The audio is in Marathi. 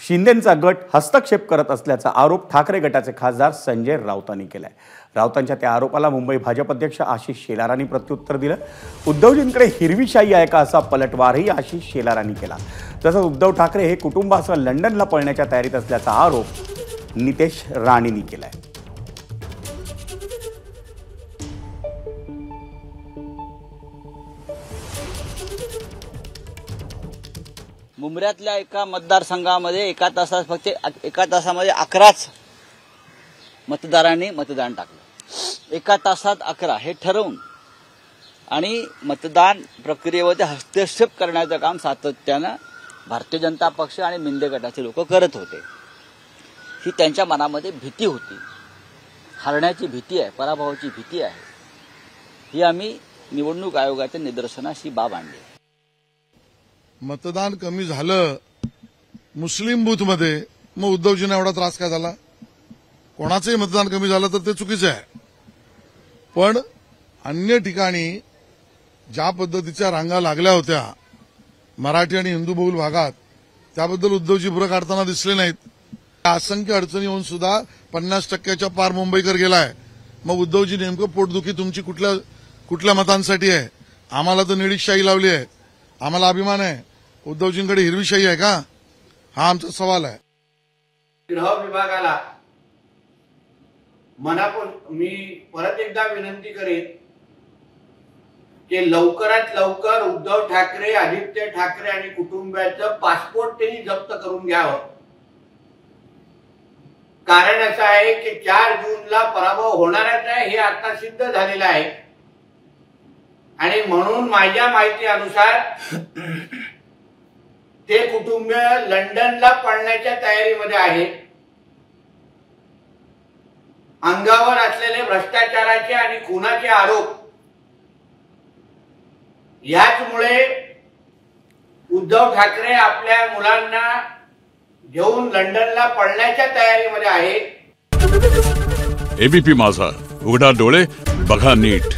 शिंदेंचा गट हस्तक्षेप करत असल्याचा आरोप ठाकरे गटाचे खासदार संजय राऊतांनी केलाय। राऊतांच्या त्या आरोपाला मुंबई भाजप अध्यक्ष आशिष शेलारांनी प्रत्युत्तर दिलं। उद्धवजींकडे हिरवी शाही आहे का असा पलटवारही आशिष शेलारांनी केला। तसंच उद्धव ठाकरे हे कुटुंबासह लंडनला पळण्याच्या तयारीत असल्याचा आरोप नितेश राणेंनी केलाय। मुंबऱ्यातल्या एका मतदारसंघामध्ये एका तासामध्ये 11च मतदारांनी मतदान टाकलं। एका तासात 11 हे ठरवून आणि मतदान प्रक्रियेमध्ये हस्तक्षेप करण्याचं काम सातत्यानं भारतीय जनता पक्ष आणि मिंदे गटाचे लोक करत होते। ही त्यांच्या मनामध्ये भीती होती, हारण्याची भीती आहे, पराभवाची भीती आहे। ही आम्ही निवडणूक आयोगाच्या निदर्शनास ही बाब आणली। मतदान कमी झालं मुस्लिम बूथमध्ये, मग उद्धवजींना एवढा त्रास काय झाला? कोणाचंही मतदान कमी झालं तर ते चुकीचं आहे, पण अन्य ठिकाणी ज्या पद्धतीच्या रांगा लागल्या होत्या मराठी आणि हिंदू बहुल भागात, त्याबद्दल उद्धवजी पुढे काढताना दिसले नाहीत। असंख्य अडचणी होऊन सुद्धा 50% पार मुंबईकर गेलाय। मग उद्धवजी नेमकं पोटदुखी तुमची कुठल्या मतांसाठी आहे? आम्हाला तर निळीशाही लावली आहे, आम्हाला अभिमान आहे। उद्धवजींकडे हिरवी शाही आहे का? हा आमचा सवाल आहे। गृह विभागाला मी परत एकदा विनंती करेन की लवकरात लवकर उद्धव ठाकरे, आदित्य ठाकरे आणि कुटुंबाचं पासपोर्ट त्यांनी जप्त करून घ्यावं। कारण असं आहे की 4 जूनला पराभव होणारच आहे हे आता सिद्ध झालेलं आहे आणि म्हणून माझ्या माहितीनुसार ते कुटुंब लंडनला पळण्याच्या तयारीमध्ये आहे। अंगावर असलेले भ्रष्टाचाराचे आणि खुनाचे आरोप याचमुळे उद्धव ठाकरे आपल्या मुलांना घेऊन लंडनला पळण्याच्या तयारीमध्ये आहे। एबीपी माझा, उघडा डोळे बघा नीट।